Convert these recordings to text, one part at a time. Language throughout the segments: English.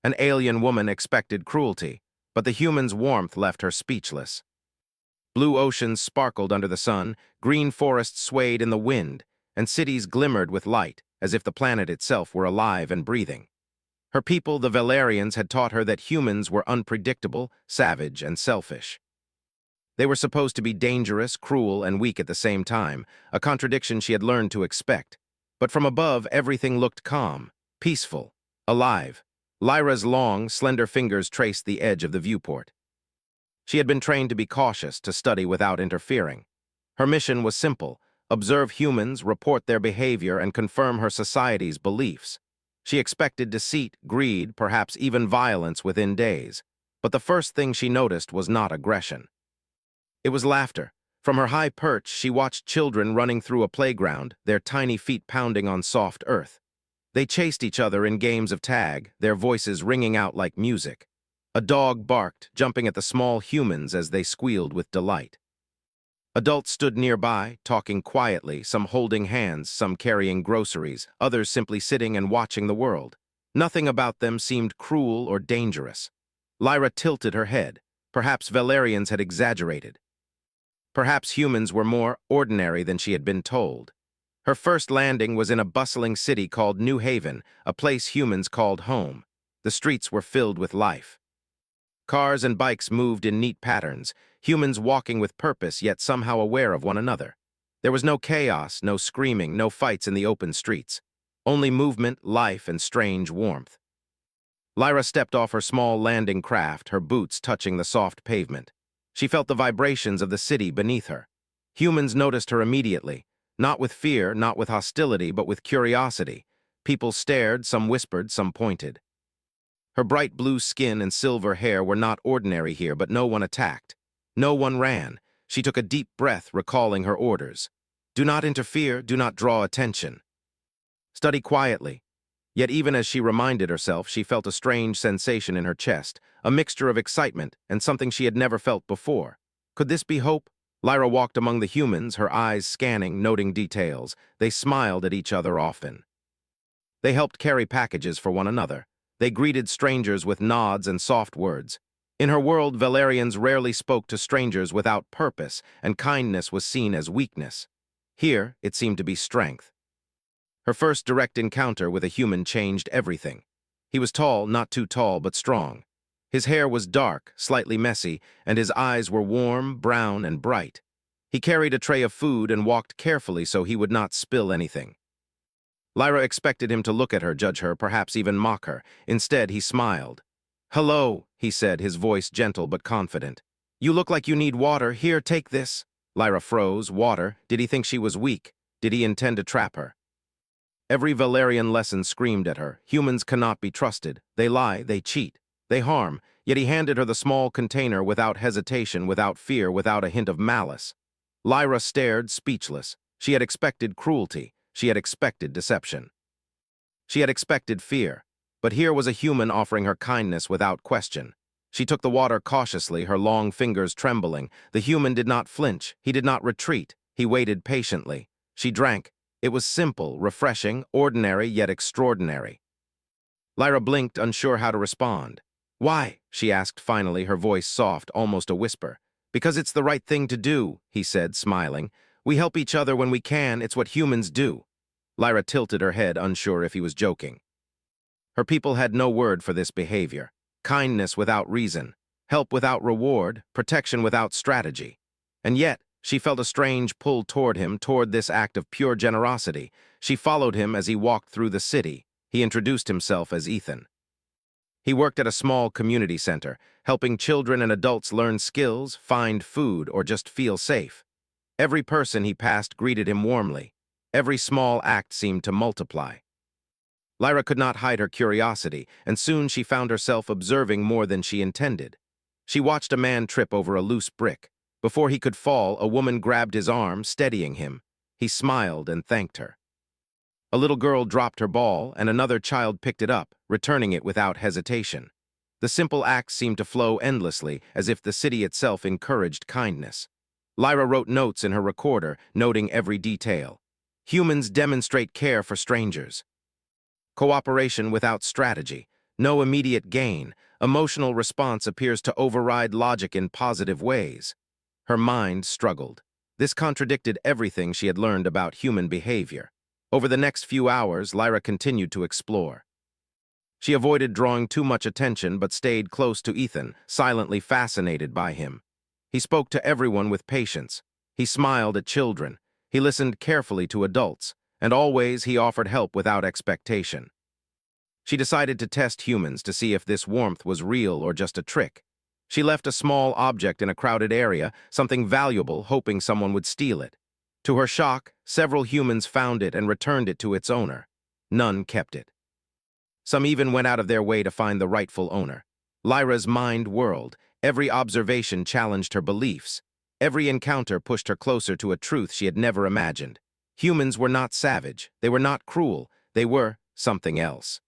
An alien woman expected cruelty, but the human's warmth left her speechless. Blue oceans sparkled under the sun, green forests swayed in the wind, and cities glimmered with light, as if the planet itself were alive and breathing. Her people, the Valerians, had taught her that humans were unpredictable, savage, and selfish. They were supposed to be dangerous, cruel, and weak at the same time, a contradiction she had learned to expect. But from above, everything looked calm, peaceful, alive. Lyra's long, slender fingers traced the edge of the viewport. She had been trained to be cautious, to study without interfering. Her mission was simple: observe humans, report their behavior, and confirm her society's beliefs. She expected deceit, greed, perhaps even violence within days. But the first thing she noticed was not aggression. It was laughter. From her high perch, she watched children running through a playground, their tiny feet pounding on soft earth. They chased each other in games of tag, their voices ringing out like music. A dog barked, jumping at the small humans as they squealed with delight. Adults stood nearby, talking quietly, some holding hands, some carrying groceries, others simply sitting and watching the world. Nothing about them seemed cruel or dangerous. Lyra tilted her head. Perhaps Valerians had exaggerated. Perhaps humans were more ordinary than she had been told. Her first landing was in a bustling city called New Haven, a place humans called home. The streets were filled with life. Cars and bikes moved in neat patterns, humans walking with purpose yet somehow aware of one another. There was no chaos, no screaming, no fights in the open streets. Only movement, life, and strange warmth. Lyra stepped off her small landing craft, her boots touching the soft pavement. She felt the vibrations of the city beneath her. Humans noticed her immediately, not with fear, not with hostility, but with curiosity. People stared, some whispered, some pointed. Her bright blue skin and silver hair were not ordinary here, but no one attacked. No one ran. She took a deep breath, recalling her orders. Do not interfere, do not draw attention. Study quietly. Yet even as she reminded herself, she felt a strange sensation in her chest, a mixture of excitement and something she had never felt before. Could this be hope? Lyra walked among the humans, her eyes scanning, noting details. They smiled at each other often. They helped carry packages for one another. They greeted strangers with nods and soft words. In her world, Valerians rarely spoke to strangers without purpose, and kindness was seen as weakness. Here, it seemed to be strength. Her first direct encounter with a human changed everything. He was tall, not too tall, but strong. His hair was dark, slightly messy, and his eyes were warm, brown, and bright. He carried a tray of food and walked carefully so he would not spill anything. Lyra expected him to look at her, judge her, perhaps even mock her. Instead, he smiled. "Hello," he said, his voice gentle but confident. "You look like you need water. Here, take this." Lyra froze. Water? Did he think she was weak? Did he intend to trap her? Every Valerian lesson screamed at her. Humans cannot be trusted. They lie, they cheat, they harm. Yet he handed her the small container without hesitation, without fear, without a hint of malice. Lyra stared, speechless. She had expected cruelty. She had expected deception. She had expected fear. But here was a human offering her kindness without question. She took the water cautiously, her long fingers trembling. The human did not flinch. He did not retreat. He waited patiently. She drank. It was simple, refreshing, ordinary, yet extraordinary. Lyra blinked, unsure how to respond. "Why?" she asked finally, her voice soft, almost a whisper. "Because it's the right thing to do," he said, smiling. "We help each other when we can. It's what humans do." Lyra tilted her head, unsure if he was joking. Her people had no word for this behavior. Kindness without reason, help without reward, protection without strategy. And yet, she felt a strange pull toward him, toward this act of pure generosity. She followed him as he walked through the city. He introduced himself as Ethan. He worked at a small community center, helping children and adults learn skills, find food, or just feel safe. Every person he passed greeted him warmly. Every small act seemed to multiply. Lyra could not hide her curiosity, and soon she found herself observing more than she intended. She watched a man trip over a loose brick. Before he could fall, a woman grabbed his arm, steadying him. He smiled and thanked her. A little girl dropped her ball, and another child picked it up, returning it without hesitation. The simple acts seemed to flow endlessly, as if the city itself encouraged kindness. Lyra wrote notes in her recorder, noting every detail. Humans demonstrate care for strangers. Cooperation without strategy. No immediate gain. Emotional response appears to override logic in positive ways. Her mind struggled. This contradicted everything she had learned about human behavior. Over the next few hours, Lyra continued to explore. She avoided drawing too much attention but stayed close to Ethan, silently fascinated by him. He spoke to everyone with patience. He smiled at children. He listened carefully to adults, and always he offered help without expectation. She decided to test humans to see if this warmth was real or just a trick. She left a small object in a crowded area, something valuable, hoping someone would steal it. To her shock, several humans found it and returned it to its owner. None kept it. Some even went out of their way to find the rightful owner. Lyra's mind whirled. Every observation challenged her beliefs. Every encounter pushed her closer to a truth she had never imagined. Humans were not savage. They were not cruel. They were something else.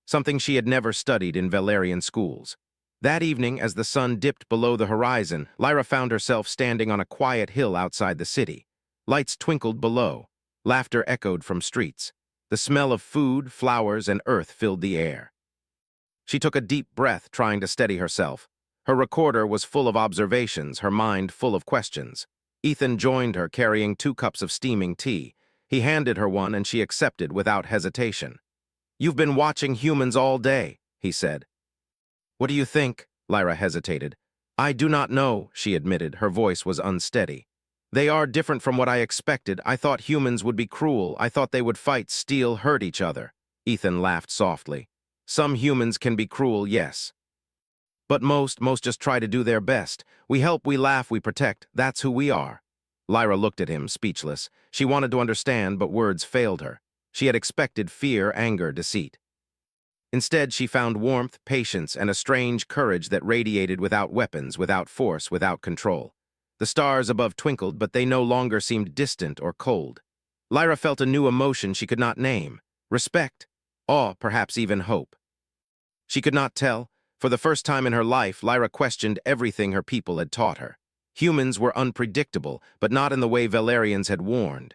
Something she had never studied in Valerian schools. That evening, as the sun dipped below the horizon, Lyra found herself standing on a quiet hill outside the city. Lights twinkled below. Laughter echoed from streets. The smell of food, flowers, and earth filled the air. She took a deep breath, trying to steady herself. Her recorder was full of observations, her mind full of questions. Ethan joined her, carrying 2 cups of steaming tea. He handed her one, and she accepted without hesitation. "You've been watching humans all day," he said. "What do you think?" Lyra hesitated. "I do not know," she admitted. Her voice was unsteady. "They are different from what I expected. I thought humans would be cruel. I thought they would fight, steal, hurt each other." Ethan laughed softly. "Some humans can be cruel, yes. But most just try to do their best. We help, we laugh, we protect. That's who we are." Lyra looked at him, speechless. She wanted to understand, but words failed her. She had expected fear, anger, deceit. Instead, she found warmth, patience, and a strange courage that radiated without weapons, without force, without control. The stars above twinkled, but they no longer seemed distant or cold. Lyra felt a new emotion she could not name. Respect, awe, perhaps even hope. She could not tell. For the first time in her life, Lyra questioned everything her people had taught her. Humans were unpredictable, but not in the way Valerians had warned.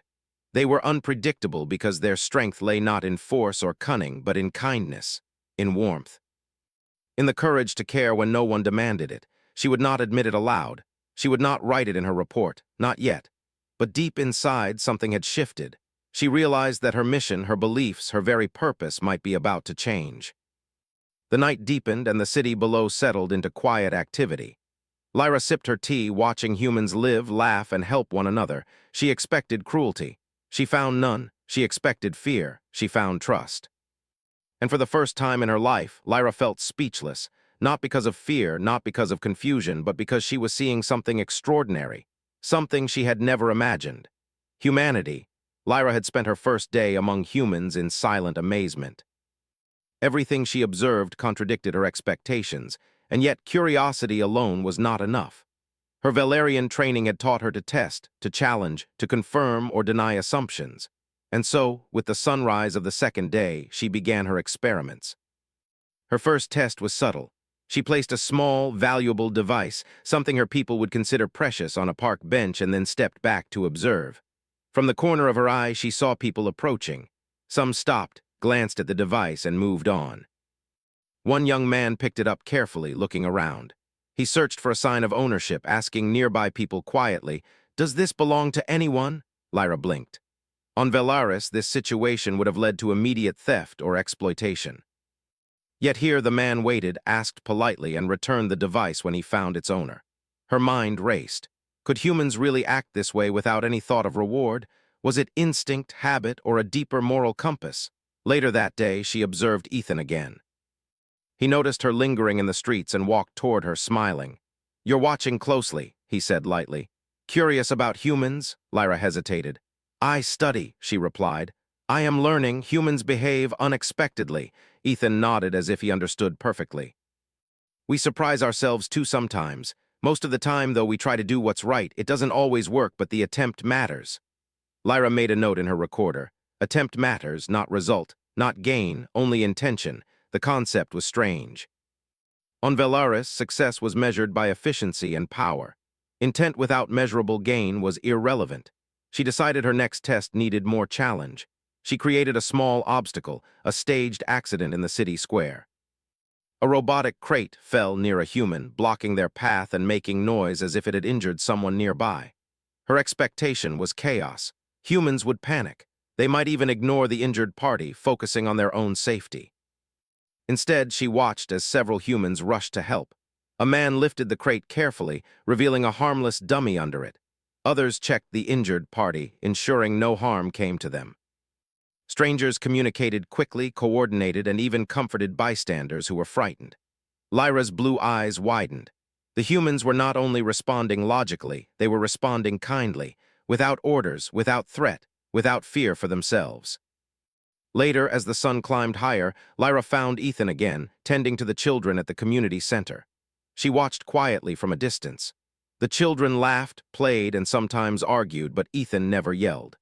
They were unpredictable because their strength lay not in force or cunning, but in kindness, in warmth. In the courage to care when no one demanded it. She would not admit it aloud. She would not write it in her report, not yet. But deep inside, something had shifted. She realized that her mission, her beliefs, her very purpose might be about to change. The night deepened and the city below settled into quiet activity. Lyra sipped her tea, watching humans live, laugh, and help one another. She expected cruelty. She found none. She expected fear. She found trust. And for the first time in her life, Lyra felt speechless, not because of fear, not because of confusion, but because she was seeing something extraordinary, something she had never imagined. Humanity. Lyra had spent her first day among humans in silent amazement. Everything she observed contradicted her expectations, and yet curiosity alone was not enough. Her Valerian training had taught her to test, to challenge, to confirm or deny assumptions. And so, with the sunrise of the second day, she began her experiments. Her first test was subtle. She placed a small, valuable device, something her people would consider precious, on a park bench and then stepped back to observe. From the corner of her eye, she saw people approaching. Some stopped, glanced at the device, and moved on. One young man picked it up carefully, looking around. He searched for a sign of ownership, asking nearby people quietly, "Does this belong to anyone?" Lyra blinked. On Valaris, this situation would have led to immediate theft or exploitation. Yet here the man waited, asked politely, and returned the device when he found its owner. Her mind raced. Could humans really act this way without any thought of reward? Was it instinct, habit, or a deeper moral compass? Later that day, she observed Ethan again. He noticed her lingering in the streets and walked toward her, smiling. "You're watching closely," he said lightly. "Curious about humans?" Lyra hesitated. "I study," she replied. "I am learning. Humans behave unexpectedly." Ethan nodded as if he understood perfectly. "We surprise ourselves too sometimes. Most of the time, though, we try to do what's right. It doesn't always work, but the attempt matters." Lyra made a note in her recorder. Attempt matters, not result, not gain, only intention. The concept was strange. On Valaris, success was measured by efficiency and power. Intent without measurable gain was irrelevant. She decided her next test needed more challenge. She created a small obstacle, a staged accident in the city square. A robotic crate fell near a human, blocking their path and making noise as if it had injured someone nearby. Her expectation was chaos. Humans would panic. They might even ignore the injured party, focusing on their own safety. Instead, she watched as several humans rushed to help. A man lifted the crate carefully, revealing a harmless dummy under it. Others checked the injured party, ensuring no harm came to them. Strangers communicated quickly, coordinated, and even comforted bystanders who were frightened. Lyra's blue eyes widened. The humans were not only responding logically, they were responding kindly, without orders, without threat, without fear for themselves. Later, as the sun climbed higher, Lyra found Ethan again, tending to the children at the community center. She watched quietly from a distance. The children laughed, played, and sometimes argued, but Ethan never yelled.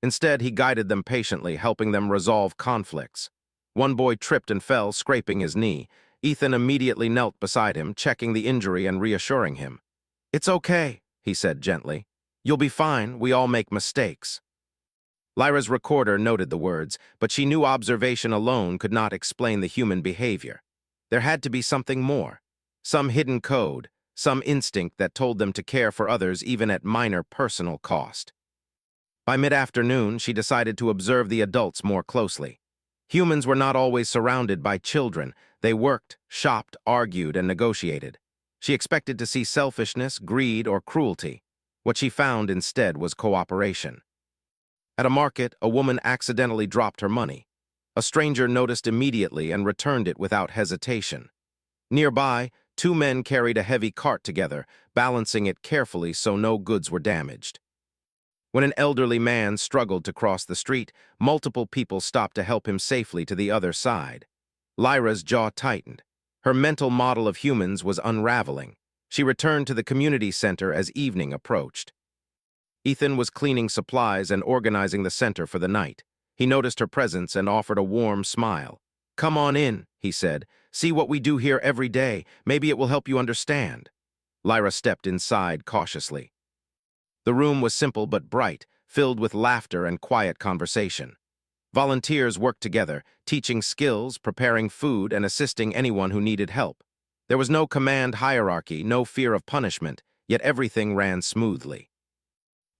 Instead, he guided them patiently, helping them resolve conflicts. One boy tripped and fell, scraping his knee. Ethan immediately knelt beside him, checking the injury and reassuring him. "It's okay," he said gently. "You'll be fine. We all make mistakes." Lyra's recorder noted the words, but she knew observation alone could not explain the human behavior. There had to be something more. Some hidden code, some instinct that told them to care for others even at minor personal cost. By mid-afternoon, she decided to observe the adults more closely. Humans were not always surrounded by children. They worked, shopped, argued, and negotiated. She expected to see selfishness, greed, or cruelty. What she found instead was cooperation. At a market, a woman accidentally dropped her money. A stranger noticed immediately and returned it without hesitation. Nearby, two men carried a heavy cart together, balancing it carefully so no goods were damaged. When an elderly man struggled to cross the street, multiple people stopped to help him safely to the other side. Lyra's jaw tightened. Her mental model of humans was unraveling. She returned to the community center as evening approached. Ethan was cleaning supplies and organizing the center for the night. He noticed her presence and offered a warm smile. "Come on in," he said. "See what we do here every day. Maybe it will help you understand." Lyra stepped inside cautiously. The room was simple but bright, filled with laughter and quiet conversation. Volunteers worked together, teaching skills, preparing food, and assisting anyone who needed help. There was no command hierarchy, no fear of punishment, yet everything ran smoothly.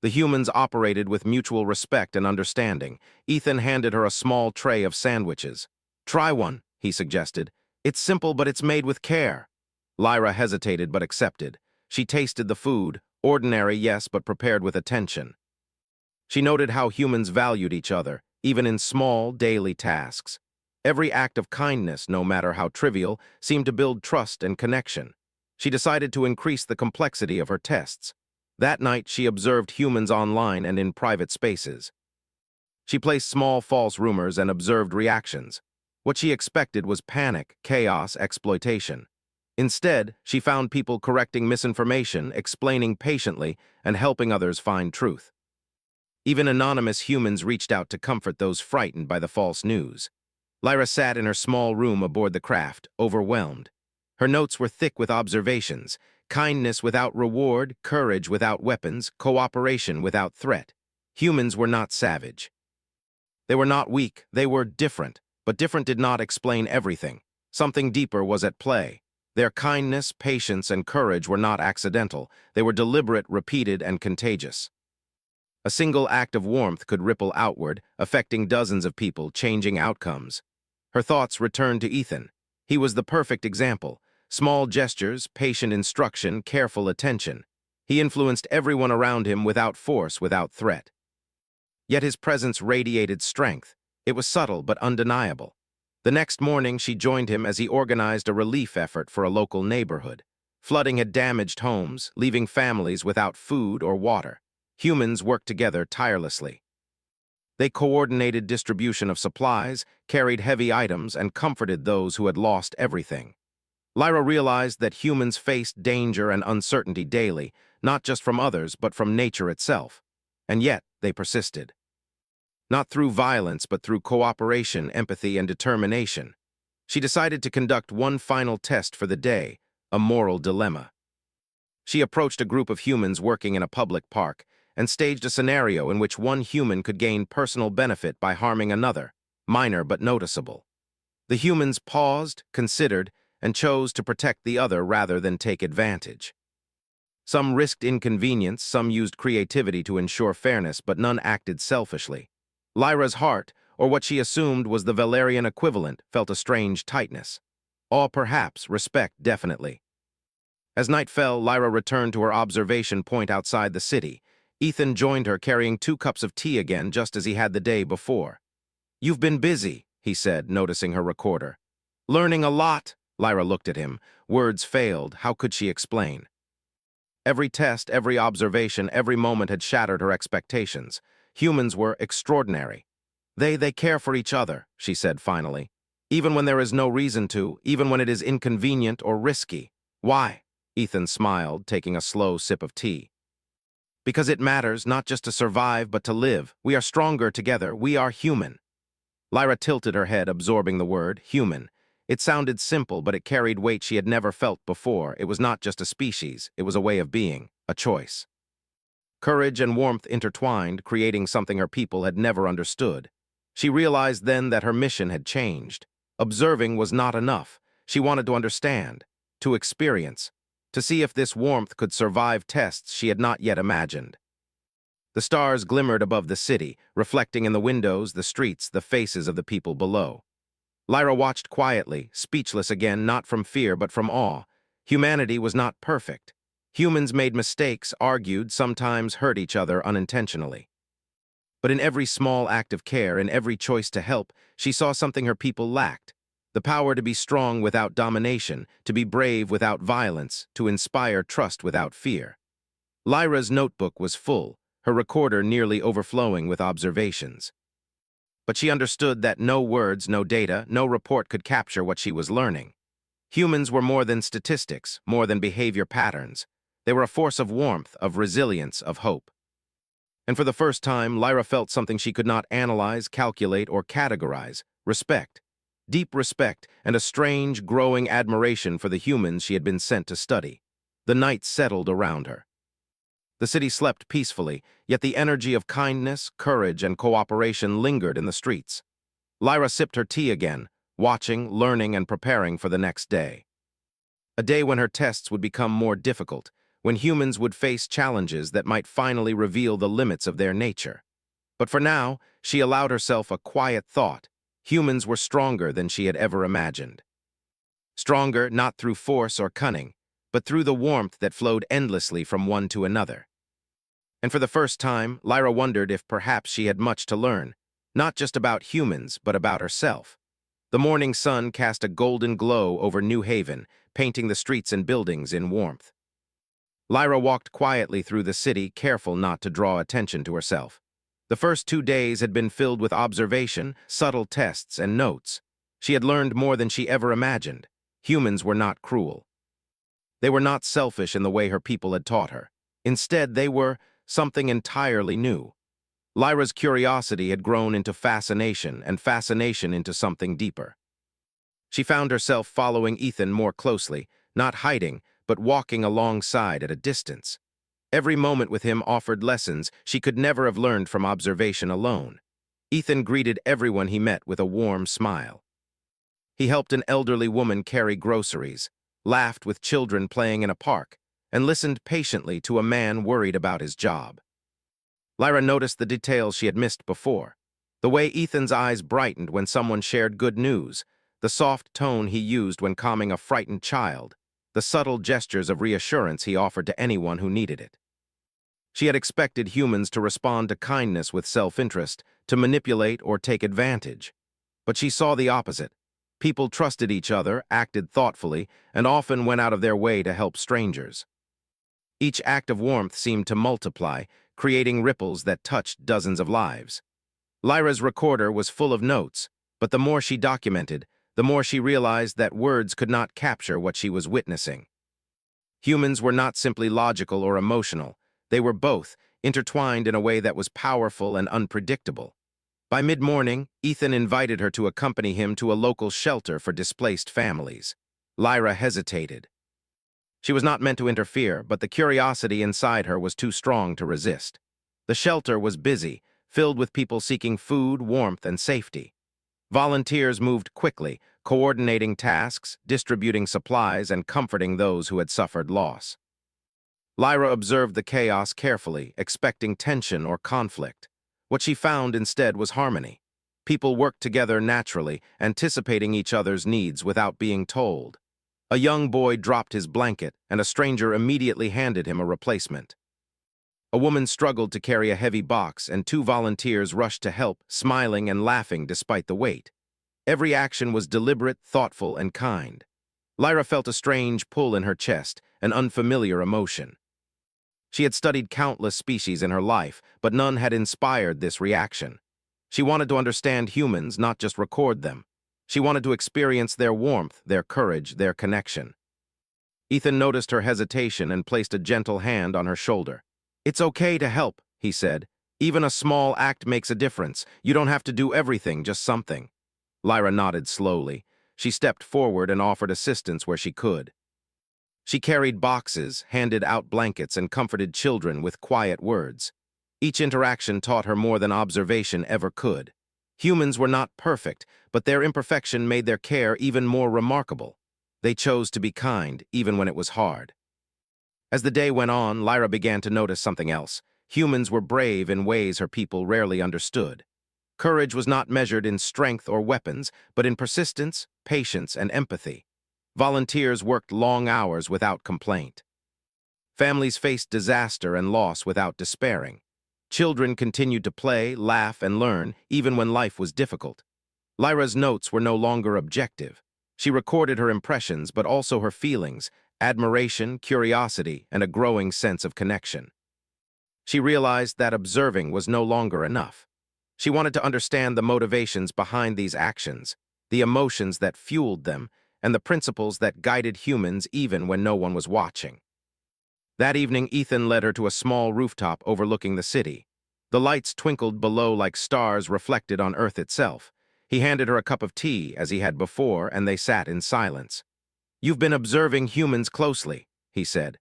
The humans operated with mutual respect and understanding. Ethan handed her a small tray of sandwiches. "Try one," he suggested. "It's simple, but it's made with care." Lyra hesitated but accepted. She tasted the food, ordinary, yes, but prepared with attention. She noted how humans valued each other, even in small, daily tasks. Every act of kindness, no matter how trivial, seemed to build trust and connection. She decided to increase the complexity of her tests. That night, she observed humans online and in private spaces. She placed small false rumors and observed reactions. What she expected was panic, chaos, exploitation. Instead, she found people correcting misinformation, explaining patiently, and helping others find truth. Even anonymous humans reached out to comfort those frightened by the false news. Lyra sat in her small room aboard the craft, overwhelmed. Her notes were thick with observations: kindness without reward, courage without weapons, cooperation without threat. Humans were not savage. They were not weak, they were different, but different did not explain everything. Something deeper was at play. Their kindness, patience, and courage were not accidental. They were deliberate, repeated, and contagious. A single act of warmth could ripple outward, affecting dozens of people, changing outcomes. Her thoughts returned to Ethan. He was the perfect example. Small gestures, patient instruction, careful attention. He influenced everyone around him without force, without threat. Yet his presence radiated strength. It was subtle but undeniable. The next morning, she joined him as he organized a relief effort for a local neighborhood. Flooding had damaged homes, leaving families without food or water. Humans worked together tirelessly. They coordinated distribution of supplies, carried heavy items, and comforted those who had lost everything. Lyra realized that humans faced danger and uncertainty daily, not just from others, but from nature itself. And yet, they persisted. Not through violence, but through cooperation, empathy, and determination. She decided to conduct one final test for the day, a moral dilemma. She approached a group of humans working in a public park and staged a scenario in which one human could gain personal benefit by harming another, minor but noticeable. The humans paused, considered, and chose to protect the other rather than take advantage. Some risked inconvenience, some used creativity to ensure fairness, but none acted selfishly. Lyra's heart, or what she assumed was the Valerian equivalent, felt a strange tightness. Awe perhaps, respect definitely. As night fell, Lyra returned to her observation point outside the city. Ethan joined her carrying 2 cups of tea again, just as he had the day before. "You've been busy," he said, noticing her recorder. "Learning a lot." Lyra looked at him. Words failed. How could she explain? Every test, every observation, every moment had shattered her expectations. Humans were extraordinary. They care for each other," she said finally. "Even when there is no reason to, even when it is inconvenient or risky." "Why?" Ethan smiled, taking a slow sip of tea. "Because it matters, not just to survive, but to live. We are stronger together. We are human." Lyra tilted her head, absorbing the word, human. It sounded simple, but it carried weight she had never felt before. It was not just a species, it was a way of being, a choice. Courage and warmth intertwined, creating something her people had never understood. She realized then that her mission had changed. Observing was not enough. She wanted to understand, to experience, to see if this warmth could survive tests she had not yet imagined. The stars glimmered above the city, reflecting in the windows, the streets, the faces of the people below. Lyra watched quietly, speechless again, not from fear but from awe. Humanity was not perfect. Humans made mistakes, argued, sometimes hurt each other unintentionally. But in every small act of care, in every choice to help, she saw something her people lacked. The power to be strong without domination, to be brave without violence, to inspire trust without fear. Lyra's notebook was full, her recorder nearly overflowing with observations. But she understood that no words, no data, no report could capture what she was learning. Humans were more than statistics, more than behavior patterns. They were a force of warmth, of resilience, of hope. And for the first time, Lyra felt something she could not analyze, calculate, or categorize: respect. Deep respect and a strange, growing admiration for the humans she had been sent to study. The night settled around her. The city slept peacefully, yet the energy of kindness, courage, and cooperation lingered in the streets. Lyra sipped her tea again, watching, learning, and preparing for the next day. A day when her tests would become more difficult, when humans would face challenges that might finally reveal the limits of their nature. But for now, she allowed herself a quiet thought. Humans were stronger than she had ever imagined. Stronger not through force or cunning, but through the warmth that flowed endlessly from one to another. And for the first time, Lyra wondered if perhaps she had much to learn, not just about humans, but about herself. The morning sun cast a golden glow over New Haven, painting the streets and buildings in warmth. Lyra walked quietly through the city, careful not to draw attention to herself. The first 2 days had been filled with observation, subtle tests, and notes. She had learned more than she ever imagined. Humans were not cruel. They were not selfish in the way her people had taught her. Instead, they were something entirely new. Lyra's curiosity had grown into fascination, and fascination into something deeper. She found herself following Ethan more closely, not hiding, but walking alongside at a distance. Every moment with him offered lessons she could never have learned from observation alone. Ethan greeted everyone he met with a warm smile. He helped an elderly woman carry groceries, laughed with children playing in a park, and listened patiently to a man worried about his job. Lyra noticed the details she had missed before. The way Ethan's eyes brightened when someone shared good news, the soft tone he used when calming a frightened child, the subtle gestures of reassurance he offered to anyone who needed it. She had expected humans to respond to kindness with self-interest, to manipulate or take advantage. But she saw the opposite. People trusted each other, acted thoughtfully, and often went out of their way to help strangers. Each act of warmth seemed to multiply, creating ripples that touched dozens of lives. Lyra's recorder was full of notes, but the more she documented, the more she realized that words could not capture what she was witnessing. Humans were not simply logical or emotional. They were both, intertwined in a way that was powerful and unpredictable. By mid-morning, Ethan invited her to accompany him to a local shelter for displaced families. Lyra hesitated. She was not meant to interfere, but the curiosity inside her was too strong to resist. The shelter was busy, filled with people seeking food, warmth, and safety. Volunteers moved quickly, coordinating tasks, distributing supplies, and comforting those who had suffered loss. Lyra observed the chaos carefully, expecting tension or conflict. What she found instead was harmony. People worked together naturally, anticipating each other's needs without being told. A young boy dropped his blanket, and a stranger immediately handed him a replacement. A woman struggled to carry a heavy box, and two volunteers rushed to help, smiling and laughing despite the weight. Every action was deliberate, thoughtful, and kind. Lyra felt a strange pull in her chest, an unfamiliar emotion. She had studied countless species in her life, but none had inspired this reaction. She wanted to understand humans, not just record them. She wanted to experience their warmth, their courage, their connection. Ethan noticed her hesitation and placed a gentle hand on her shoulder. "It's okay to help," he said. "Even a small act makes a difference. You don't have to do everything, just something." Lyra nodded slowly. She stepped forward and offered assistance where she could. She carried boxes, handed out blankets, and comforted children with quiet words. Each interaction taught her more than observation ever could. Humans were not perfect, but their imperfection made their care even more remarkable. They chose to be kind, even when it was hard. As the day went on, Lyra began to notice something else. Humans were brave in ways her people rarely understood. Courage was not measured in strength or weapons, but in persistence, patience, and empathy. Volunteers worked long hours without complaint. Families faced disaster and loss without despairing. Children continued to play, laugh, and learn, even when life was difficult. Lyra's notes were no longer objective. She recorded her impressions, but also her feelings, admiration, curiosity, and a growing sense of connection. She realized that observing was no longer enough. She wanted to understand the motivations behind these actions, the emotions that fueled them, and the principles that guided humans even when no one was watching. That evening, Ethan led her to a small rooftop overlooking the city. The lights twinkled below like stars reflected on Earth itself. He handed her a cup of tea, as he had before, and they sat in silence. "You've been observing humans closely," he said.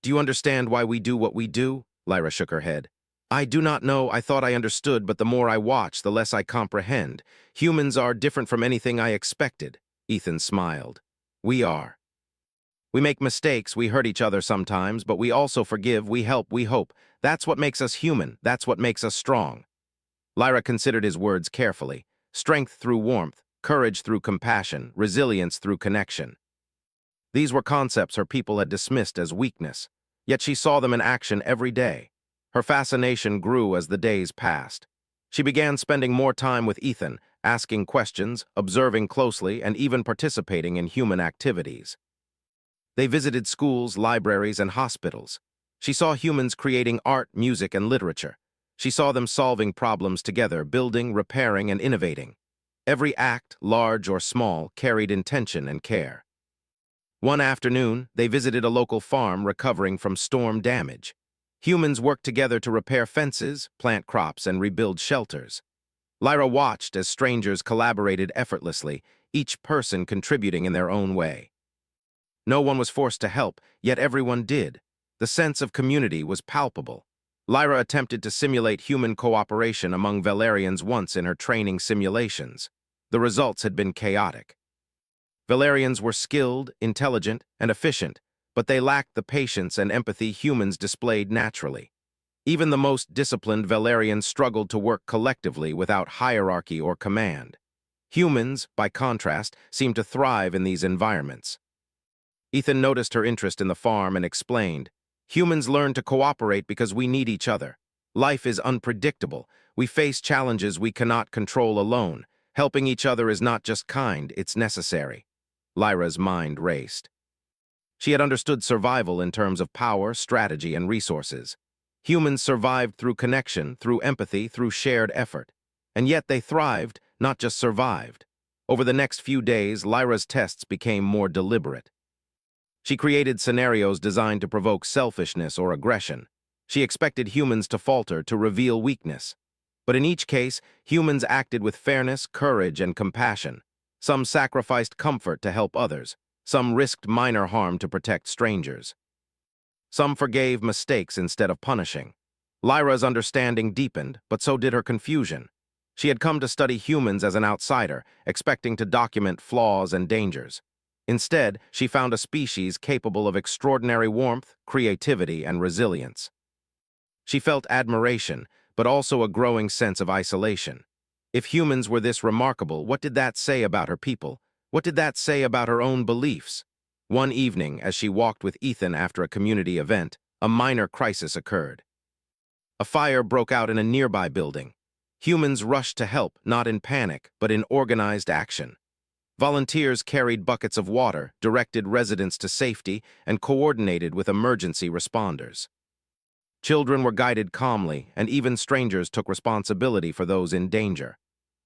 "Do you understand why we do what we do?" Lyra shook her head. "I do not know. I thought I understood, but the more I watch, the less I comprehend. Humans are different from anything I expected." Ethan smiled. "We are. We make mistakes, we hurt each other sometimes, but we also forgive, we help, we hope. That's what makes us human. That's what makes us strong." Lyra considered his words carefully. Strength through warmth, courage through compassion, resilience through connection. These were concepts her people had dismissed as weakness, yet she saw them in action every day. Her fascination grew as the days passed. She began spending more time with Ethan, asking questions, observing closely, and even participating in human activities. They visited schools, libraries, and hospitals. She saw humans creating art, music, and literature. She saw them solving problems together, building, repairing, and innovating. Every act, large or small, carried intention and care. One afternoon, they visited a local farm recovering from storm damage. Humans worked together to repair fences, plant crops, and rebuild shelters. Lyra watched as strangers collaborated effortlessly, each person contributing in their own way. No one was forced to help, yet everyone did. The sense of community was palpable. Lyra attempted to simulate human cooperation among Valerians once in her training simulations. The results had been chaotic. Valerians were skilled, intelligent, and efficient, but they lacked the patience and empathy humans displayed naturally. Even the most disciplined Valerians struggled to work collectively without hierarchy or command. Humans, by contrast, seemed to thrive in these environments. Ethan noticed her interest in the farm and explained, "Humans learn to cooperate because we need each other. Life is unpredictable. We face challenges we cannot control alone. Helping each other is not just kind, it's necessary." Lyra's mind raced. She had understood survival in terms of power, strategy, and resources. Humans survived through connection, through empathy, through shared effort. And yet they thrived, not just survived. Over the next few days, Lyra's tests became more deliberate. She created scenarios designed to provoke selfishness or aggression. She expected humans to falter, to reveal weakness. But in each case, humans acted with fairness, courage, and compassion. Some sacrificed comfort to help others. Some risked minor harm to protect strangers. Some forgave mistakes instead of punishing. Lyra's understanding deepened, but so did her confusion. She had come to study humans as an outsider, expecting to document flaws and dangers. Instead, she found a species capable of extraordinary warmth, creativity, and resilience. She felt admiration, but also a growing sense of isolation. If humans were this remarkable, what did that say about her people? What did that say about her own beliefs? One evening, as she walked with Ethan after a community event, a minor crisis occurred. A fire broke out in a nearby building. Humans rushed to help, not in panic, but in organized action. Volunteers carried buckets of water, directed residents to safety, and coordinated with emergency responders. Children were guided calmly, and even strangers took responsibility for those in danger.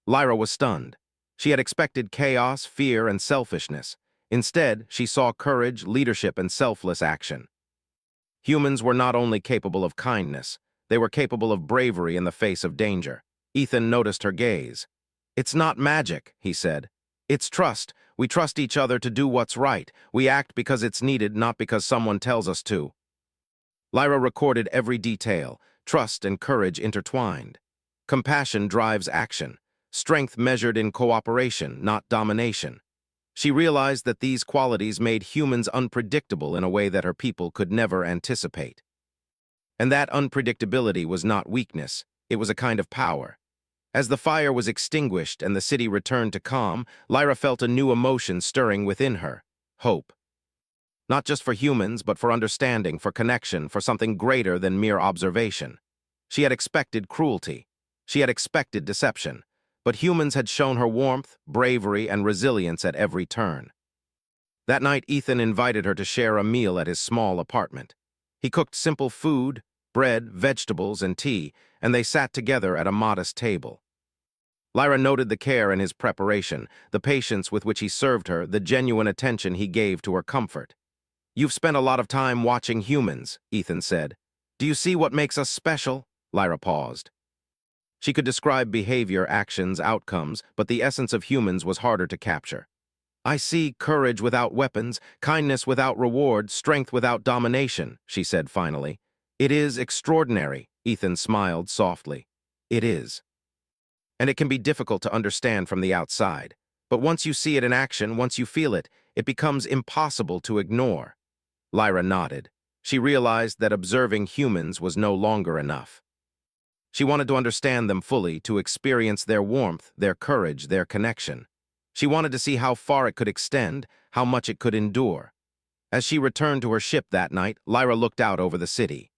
Lyra was stunned. She had expected chaos, fear, and selfishness. Instead, she saw courage, leadership, and selfless action. Humans were not only capable of kindness, they were capable of bravery in the face of danger. Ethan noticed her gaze. "It's not magic," he said. "It's trust. We trust each other to do what's right. We act because it's needed, not because someone tells us to." Lyra recorded every detail, trust and courage intertwined. Compassion drives action, strength measured in cooperation, not domination. She realized that these qualities made humans unpredictable in a way that her people could never anticipate. And that unpredictability was not weakness, it was a kind of power. As the fire was extinguished and the city returned to calm, Lyra felt a new emotion stirring within her: hope. Not just for humans, but for understanding, for connection, for something greater than mere observation. She had expected cruelty. She had expected deception. But humans had shown her warmth, bravery, and resilience at every turn. That night, Ethan invited her to share a meal at his small apartment. He cooked simple food, bread, vegetables, and tea, and they sat together at a modest table. Lyra noted the care in his preparation, the patience with which he served her, the genuine attention he gave to her comfort. "You've spent a lot of time watching humans," Ethan said. "Do you see what makes us special?" Lyra paused. She could describe behavior, actions, outcomes, but the essence of humans was harder to capture. "I see courage without weapons, kindness without reward, strength without domination," she said finally. "It is extraordinary," Ethan smiled softly. "It is. And it can be difficult to understand from the outside. But once you see it in action, once you feel it, it becomes impossible to ignore." Lyra nodded. She realized that observing humans was no longer enough. She wanted to understand them fully, to experience their warmth, their courage, their connection. She wanted to see how far it could extend, how much it could endure. As she returned to her ship that night, Lyra looked out over the city.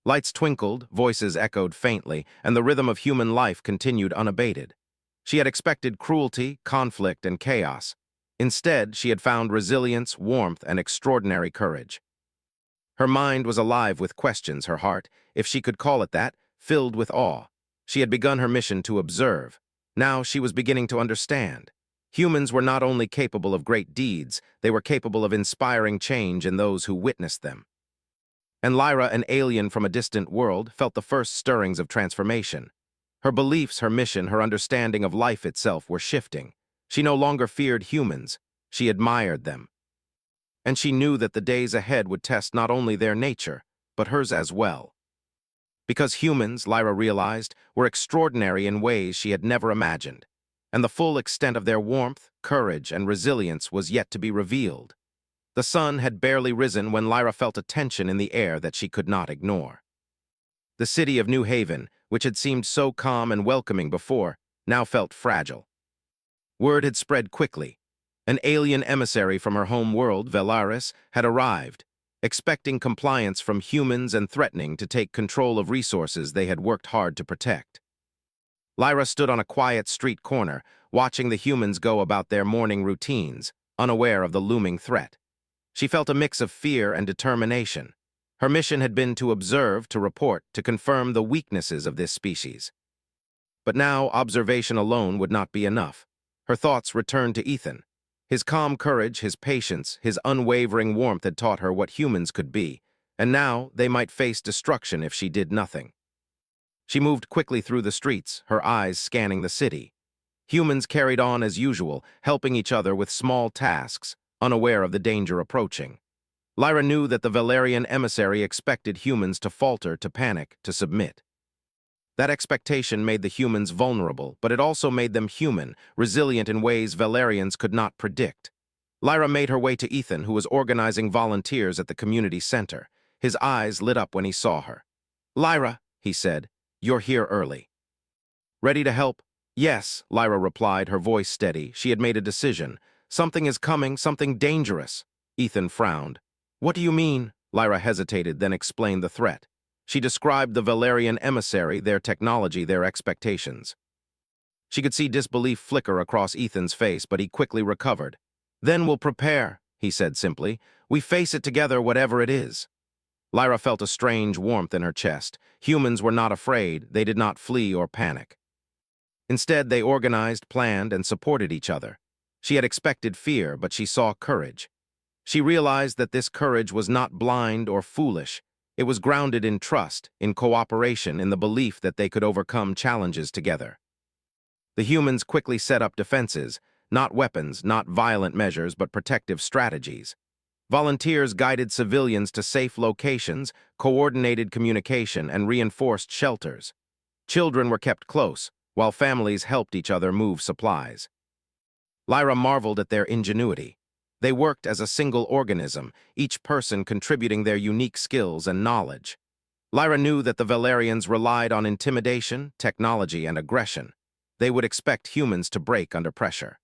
Lights twinkled, voices echoed faintly, and the rhythm of human life continued unabated. She had expected cruelty, conflict, and chaos. Instead, she had found resilience, warmth, and extraordinary courage. Her mind was alive with questions, her heart, if she could call it that, filled with awe. She had begun her mission to observe. Now she was beginning to understand. Humans were not only capable of great deeds, they were capable of inspiring change in those who witnessed them. And Lyra, an alien from a distant world, felt the first stirrings of transformation. Her beliefs, her mission, her understanding of life itself were shifting. She no longer feared humans, she admired them. And she knew that the days ahead would test not only their nature, but hers as well. Because humans, Lyra realized, were extraordinary in ways she had never imagined, and the full extent of their warmth, courage, and resilience was yet to be revealed. The sun had barely risen when Lyra felt a tension in the air that she could not ignore. The city of New Haven, which had seemed so calm and welcoming before, now felt fragile. Word had spread quickly. An alien emissary from her home world, Velaris, had arrived, expecting compliance from humans and threatening to take control of resources they had worked hard to protect. Lyra stood on a quiet street corner, watching the humans go about their morning routines, unaware of the looming threat. She felt a mix of fear and determination. Her mission had been to observe, to report, to confirm the weaknesses of this species. But now observation alone would not be enough. Her thoughts returned to Ethan. His calm courage, his patience, his unwavering warmth had taught her what humans could be, and now they might face destruction if she did nothing. She moved quickly through the streets, her eyes scanning the city. Humans carried on as usual, helping each other with small tasks, unaware of the danger approaching. Lyra knew that the Valerian emissary expected humans to falter, to panic, to submit. That expectation made the humans vulnerable, but it also made them human, resilient in ways Valerians could not predict. Lyra made her way to Ethan, who was organizing volunteers at the community center. His eyes lit up when he saw her. "Lyra," he said, "you're here early." "Ready to help?" "Yes," Lyra replied, her voice steady. She had made a decision. "Something is coming, something dangerous." Ethan frowned. "What do you mean?" Lyra hesitated, then explained the threat. She described the Valerian emissary, their technology, their expectations. She could see disbelief flicker across Ethan's face, but he quickly recovered. "Then we'll prepare," he said simply. "We face it together, whatever it is." Lyra felt a strange warmth in her chest. Humans were not afraid. They did not flee or panic. Instead, they organized, planned, and supported each other. She had expected fear, but she saw courage. She realized that this courage was not blind or foolish. It was grounded in trust, in cooperation, in the belief that they could overcome challenges together. The humans quickly set up defenses, not weapons, not violent measures, but protective strategies. Volunteers guided civilians to safe locations, coordinated communication, and reinforced shelters. Children were kept close, while families helped each other move supplies. Lyra marveled at their ingenuity. They worked as a single organism, each person contributing their unique skills and knowledge. Lyra knew that the Valerians relied on intimidation, technology, and aggression. They would expect humans to break under pressure.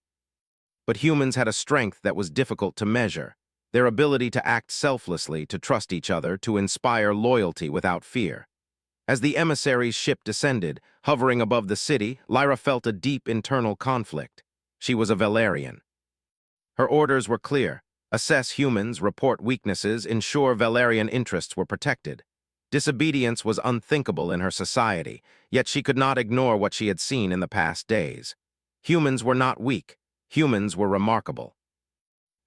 But humans had a strength that was difficult to measure, their ability to act selflessly, to trust each other, to inspire loyalty without fear. As the emissary's ship descended, hovering above the city, Lyra felt a deep internal conflict. She was a Valerian. Her orders were clear: assess humans, report weaknesses, ensure Valerian interests were protected. Disobedience was unthinkable in her society, yet she could not ignore what she had seen in the past days. Humans were not weak. Humans were remarkable.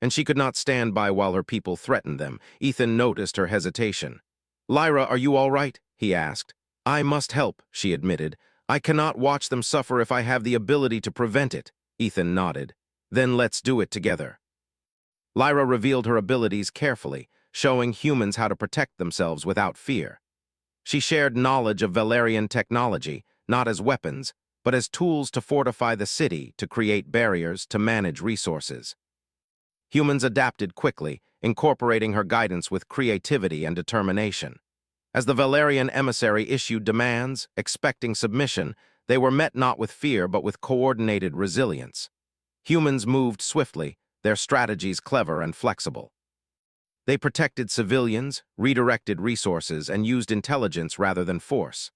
And she could not stand by while her people threatened them. Ethan noticed her hesitation. "Lyra, are you all right?" he asked. "I must help," she admitted. "I cannot watch them suffer if I have the ability to prevent it." Ethan nodded. "Then let's do it together." Lyra revealed her abilities carefully, showing humans how to protect themselves without fear. She shared knowledge of Valerian technology, not as weapons, but as tools to fortify the city, to create barriers, to manage resources. Humans adapted quickly, incorporating her guidance with creativity and determination. As the Valerian emissary issued demands, expecting submission, they were met not with fear but with coordinated resilience. Humans moved swiftly, their strategies clever and flexible. They protected civilians, redirected resources, and used intelligence rather than force.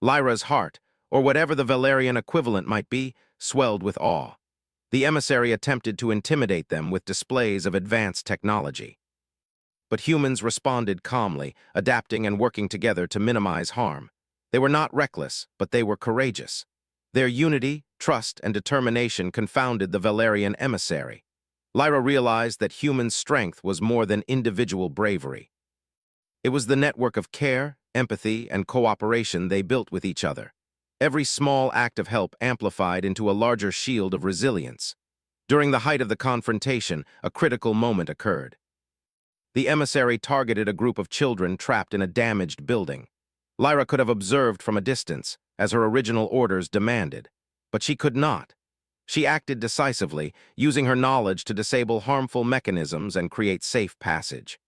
Lyra's heart, or whatever the Valerian equivalent might be, swelled with awe. The emissary attempted to intimidate them with displays of advanced technology. But humans responded calmly, adapting and working together to minimize harm. They were not reckless, but they were courageous. Their unity, trust, and determination confounded the Valerian emissary. Lyra realized that human strength was more than individual bravery. It was the network of care, empathy, and cooperation they built with each other. Every small act of help amplified into a larger shield of resilience. During the height of the confrontation, a critical moment occurred. The emissary targeted a group of children trapped in a damaged building. Lyra could have observed from a distance, as her original orders demanded. But she could not. She acted decisively, using her knowledge to disable harmful mechanisms and create safe passage.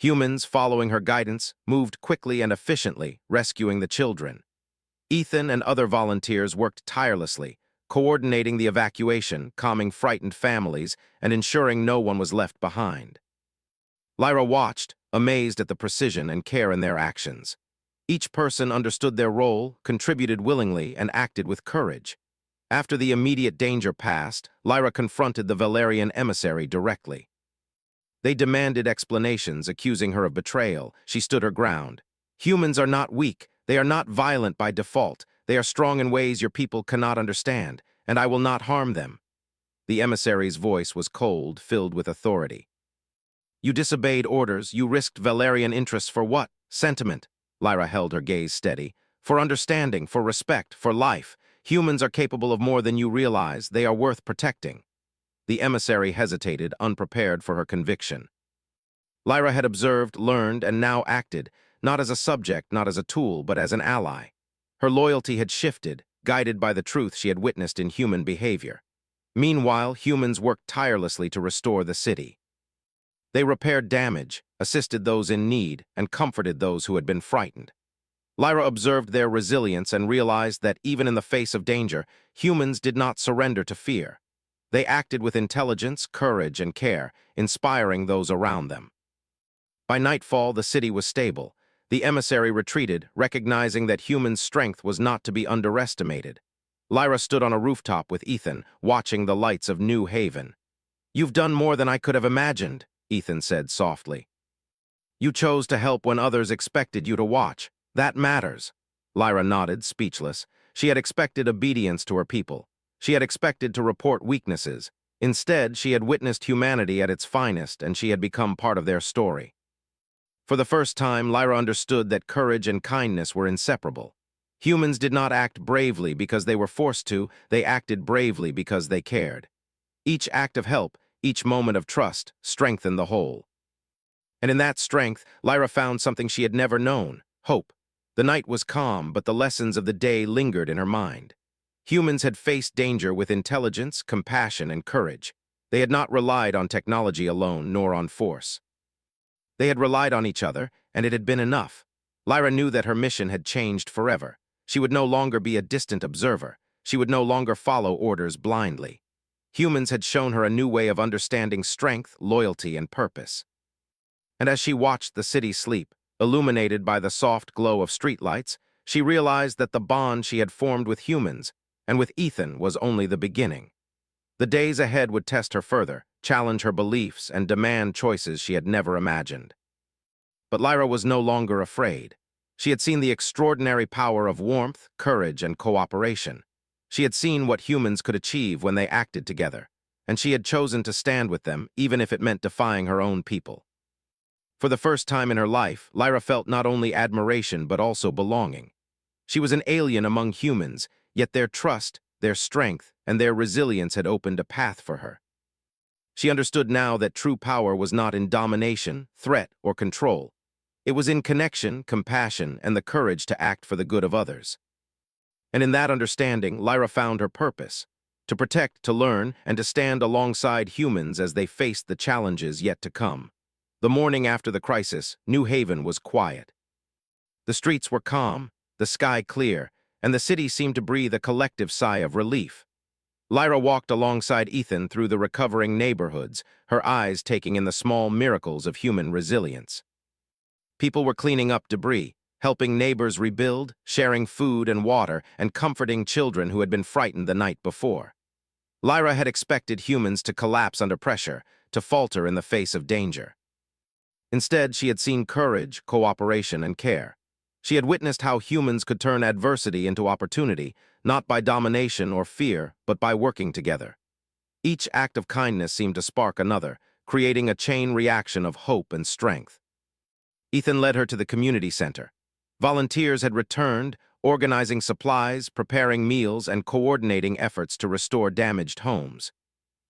Humans, following her guidance, moved quickly and efficiently, rescuing the children. Ethan and other volunteers worked tirelessly, coordinating the evacuation, calming frightened families, and ensuring no one was left behind. Lyra watched, amazed at the precision and care in their actions. Each person understood their role, contributed willingly, and acted with courage. After the immediate danger passed, Lyra confronted the Valerian emissary directly. They demanded explanations, accusing her of betrayal. She stood her ground. "Humans are not weak. They are not violent by default. They are strong in ways your people cannot understand, and I will not harm them." The emissary's voice was cold, filled with authority. "You disobeyed orders. You risked Valerian interests for what? Sentiment." Lyra held her gaze steady. "For understanding, for respect, for life. Humans are capable of more than you realize. They are worth protecting." The emissary hesitated, unprepared for her conviction. Lyra had observed, learned, and now acted, not as a subject, not as a tool, but as an ally. Her loyalty had shifted, guided by the truth she had witnessed in human behavior. Meanwhile, humans worked tirelessly to restore the city. They repaired damage, assisted those in need, and comforted those who had been frightened. Lyra observed their resilience and realized that even in the face of danger, humans did not surrender to fear. They acted with intelligence, courage, and care, inspiring those around them. By nightfall, the city was stable. The emissary retreated, recognizing that human strength was not to be underestimated. Lyra stood on a rooftop with Ethan, watching the lights of New Haven. "You've done more than I could have imagined," Ethan said softly. "You chose to help when others expected you to watch. That matters." Lyra nodded, speechless. She had expected obedience to her people. She had expected to report weaknesses. Instead, she had witnessed humanity at its finest, and she had become part of their story. For the first time, Lyra understood that courage and kindness were inseparable. Humans did not act bravely because they were forced to, they acted bravely because they cared. Each act of help, each moment of trust, strengthened the whole. And in that strength, Lyra found something she had never known: hope. The night was calm, but the lessons of the day lingered in her mind. Humans had faced danger with intelligence, compassion, and courage. They had not relied on technology alone, nor on force. They had relied on each other, and it had been enough. Lyra knew that her mission had changed forever. She would no longer be a distant observer. She would no longer follow orders blindly. Humans had shown her a new way of understanding strength, loyalty, and purpose. And as she watched the city sleep, illuminated by the soft glow of streetlights, she realized that the bond she had formed with humans, and with Ethan, was only the beginning. The days ahead would test her further, challenge her beliefs, and demand choices she had never imagined. But Lyra was no longer afraid. She had seen the extraordinary power of warmth, courage, and cooperation. She had seen what humans could achieve when they acted together, and she had chosen to stand with them, even if it meant defying her own people. For the first time in her life, Lyra felt not only admiration but also belonging. She was an alien among humans, yet their trust, their strength, and their resilience had opened a path for her. She understood now that true power was not in domination, threat, or control. It was in connection, compassion, and the courage to act for the good of others. And in that understanding, Lyra found her purpose: to protect, to learn, and to stand alongside humans as they faced the challenges yet to come. The morning after the crisis, New Haven was quiet. The streets were calm, the sky clear, and the city seemed to breathe a collective sigh of relief. Lyra walked alongside Ethan through the recovering neighborhoods, her eyes taking in the small miracles of human resilience. People were cleaning up debris, helping neighbors rebuild, sharing food and water, and comforting children who had been frightened the night before. Lyra had expected humans to collapse under pressure, to falter in the face of danger. Instead, she had seen courage, cooperation, and care. She had witnessed how humans could turn adversity into opportunity, not by domination or fear, but by working together. Each act of kindness seemed to spark another, creating a chain reaction of hope and strength. Ethan led her to the community center. Volunteers had returned, organizing supplies, preparing meals, and coordinating efforts to restore damaged homes.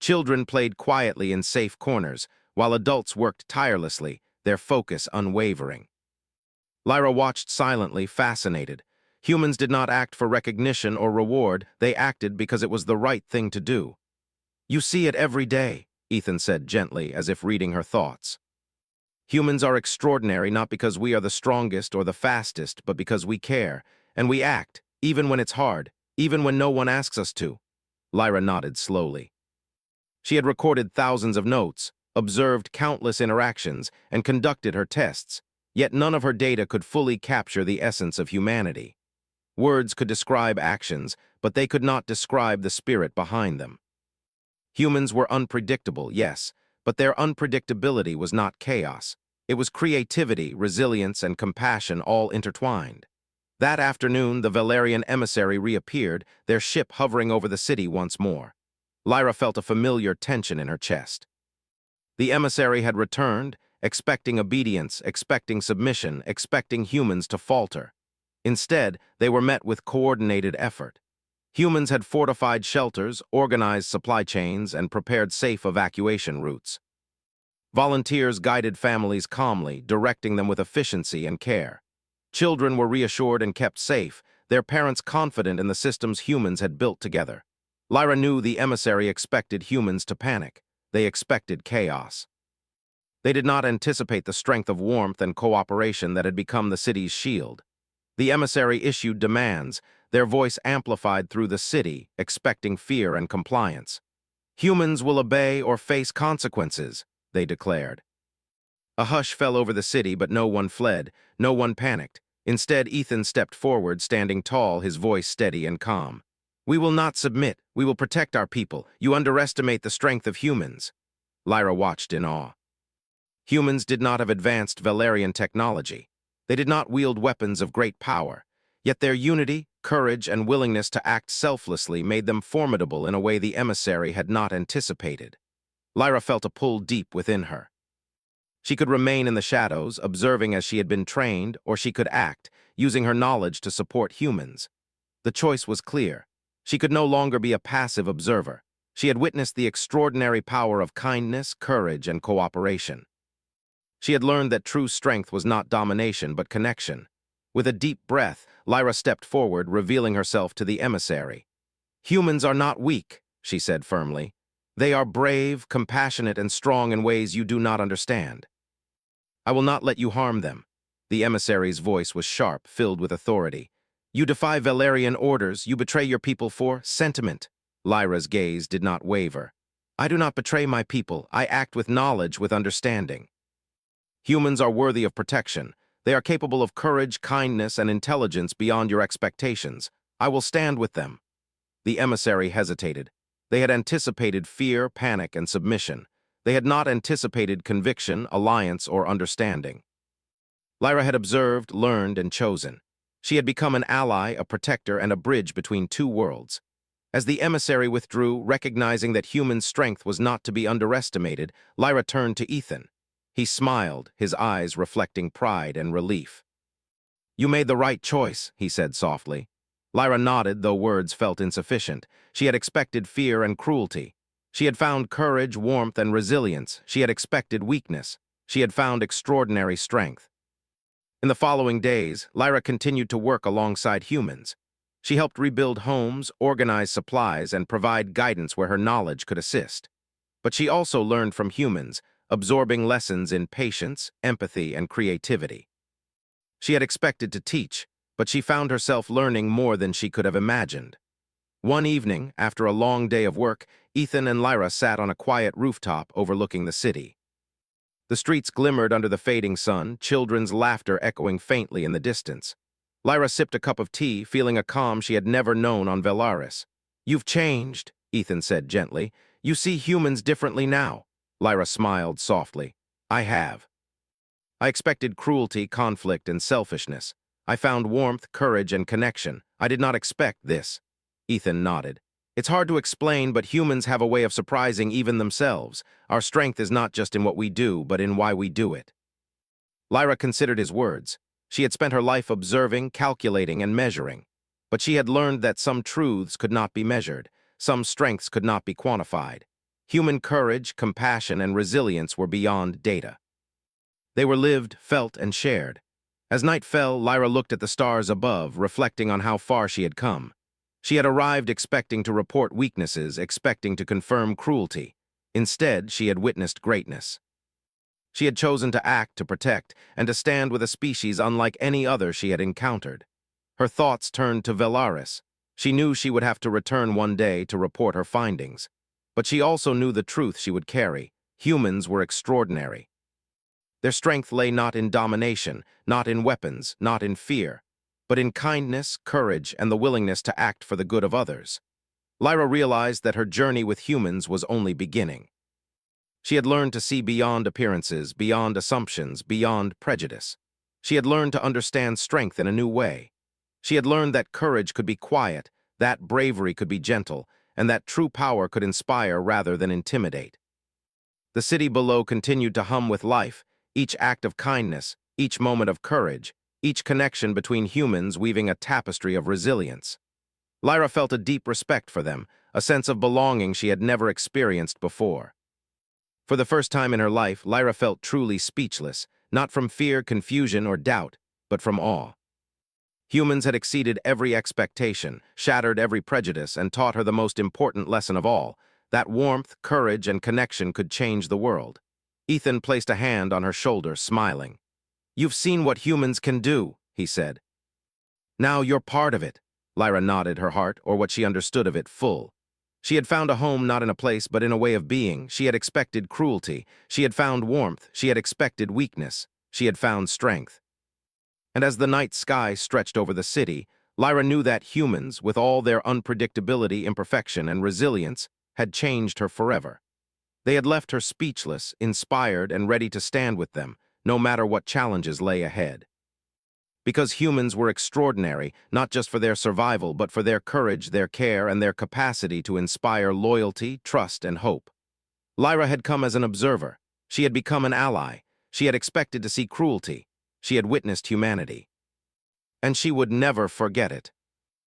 Children played quietly in safe corners, while adults worked tirelessly, their focus unwavering. Lyra watched silently, fascinated. Humans did not act for recognition or reward, they acted because it was the right thing to do. "You see it every day," Ethan said gently, as if reading her thoughts. "Humans are extraordinary not because we are the strongest or the fastest, but because we care, and we act, even when it's hard, even when no one asks us to." Lyra nodded slowly. She had recorded thousands of notes, observed countless interactions, and conducted her tests, yet none of her data could fully capture the essence of humanity. Words could describe actions, but they could not describe the spirit behind them. Humans were unpredictable, yes, but their unpredictability was not chaos. It was creativity, resilience, and compassion all intertwined. That afternoon, the Valerian emissary reappeared, their ship hovering over the city once more. Lyra felt a familiar tension in her chest. The emissary had returned, expecting obedience, expecting submission, expecting humans to falter. Instead, they were met with coordinated effort. Humans had fortified shelters, organized supply chains, and prepared safe evacuation routes. Volunteers guided families calmly, directing them with efficiency and care. Children were reassured and kept safe, their parents confident in the systems humans had built together. Lyra knew the emissary expected humans to panic. They expected chaos. They did not anticipate the strength of warmth and cooperation that had become the city's shield. The emissary issued demands, their voice amplified through the city, expecting fear and compliance. Humans will obey or face consequences, they declared. A hush fell over the city, but no one fled, no one panicked. Instead, Ethan stepped forward, standing tall, his voice steady and calm. "We will not submit. We will protect our people. You underestimate the strength of humans." Lyra watched in awe. Humans did not have advanced Valerian technology. They did not wield weapons of great power. Yet their unity, courage, and willingness to act selflessly made them formidable in a way the emissary had not anticipated. Lyra felt a pull deep within her. She could remain in the shadows, observing as she had been trained, or she could act, using her knowledge to support humans. The choice was clear. She could no longer be a passive observer. She had witnessed the extraordinary power of kindness, courage, and cooperation. She had learned that true strength was not domination, but connection. With a deep breath, Lyra stepped forward, revealing herself to the emissary. "Humans are not weak," she said firmly. "They are brave, compassionate, and strong in ways you do not understand. I will not let you harm them." The emissary's voice was sharp, filled with authority. "You defy Valerian orders, you betray your people for sentiment." Lyra's gaze did not waver. "I do not betray my people. I act with knowledge, with understanding. Humans are worthy of protection. They are capable of courage, kindness, and intelligence beyond your expectations. I will stand with them." The emissary hesitated. They had anticipated fear, panic, and submission. They had not anticipated conviction, alliance, or understanding. Lyra had observed, learned, and chosen. She had become an ally, a protector, and a bridge between two worlds. As the emissary withdrew, recognizing that human strength was not to be underestimated, Lyra turned to Ethan. He smiled, his eyes reflecting pride and relief. "You made the right choice," he said softly. Lyra nodded, though words felt insufficient. She had expected fear and cruelty. She had found courage, warmth, and resilience. She had expected weakness. She had found extraordinary strength. In the following days, Lyra continued to work alongside humans. She helped rebuild homes, organize supplies, and provide guidance where her knowledge could assist. But she also learned from humans, absorbing lessons in patience, empathy, and creativity. She had expected to teach, but she found herself learning more than she could have imagined. One evening, after a long day of work, Ethan and Lyra sat on a quiet rooftop overlooking the city. The streets glimmered under the fading sun, children's laughter echoing faintly in the distance. Lyra sipped a cup of tea, feeling a calm she had never known on Velaris. "You've changed," Ethan said gently. "You see humans differently now." Lyra smiled softly. "I have. I expected cruelty, conflict, and selfishness. I found warmth, courage, and connection. I did not expect this." Ethan nodded. "It's hard to explain, but humans have a way of surprising even themselves. Our strength is not just in what we do, but in why we do it." Lyra considered his words. She had spent her life observing, calculating, and measuring. But she had learned that some truths could not be measured. Some strengths could not be quantified. Human courage, compassion, and resilience were beyond data. They were lived, felt, and shared. As night fell, Lyra looked at the stars above, reflecting on how far she had come. She had arrived expecting to report weaknesses, expecting to confirm cruelty. Instead, she had witnessed greatness. She had chosen to act, to protect, and to stand with a species unlike any other she had encountered. Her thoughts turned to Velaris. She knew she would have to return one day to report her findings. But she also knew the truth she would carry. Humans were extraordinary. Their strength lay not in domination, not in weapons, not in fear, but in kindness, courage, and the willingness to act for the good of others. Lyra realized that her journey with humans was only beginning. She had learned to see beyond appearances, beyond assumptions, beyond prejudice. She had learned to understand strength in a new way. She had learned that courage could be quiet, that bravery could be gentle, and that true power could inspire rather than intimidate. The city below continued to hum with life, each act of kindness, each moment of courage, each connection between humans weaving a tapestry of resilience. Lyra felt a deep respect for them, a sense of belonging she had never experienced before. For the first time in her life, Lyra felt truly speechless, not from fear, confusion, or doubt, but from awe. Humans had exceeded every expectation, shattered every prejudice, and taught her the most important lesson of all, that warmth, courage, and connection could change the world. Ethan placed a hand on her shoulder, smiling. "You've seen what humans can do," he said. "Now you're part of it." Lyra nodded, her heart, or what she understood of it, full. She had found a home not in a place but in a way of being. She had expected cruelty. She had found warmth. She had expected weakness. She had found strength. And as the night sky stretched over the city, Lyra knew that humans, with all their unpredictability, imperfection, and resilience, had changed her forever. They had left her speechless, inspired, and ready to stand with them, no matter what challenges lay ahead. Because humans were extraordinary, not just for their survival, but for their courage, their care, and their capacity to inspire loyalty, trust, and hope. Lyra had come as an observer. She had become an ally. She had expected to see cruelty. She had witnessed humanity. And she would never forget it.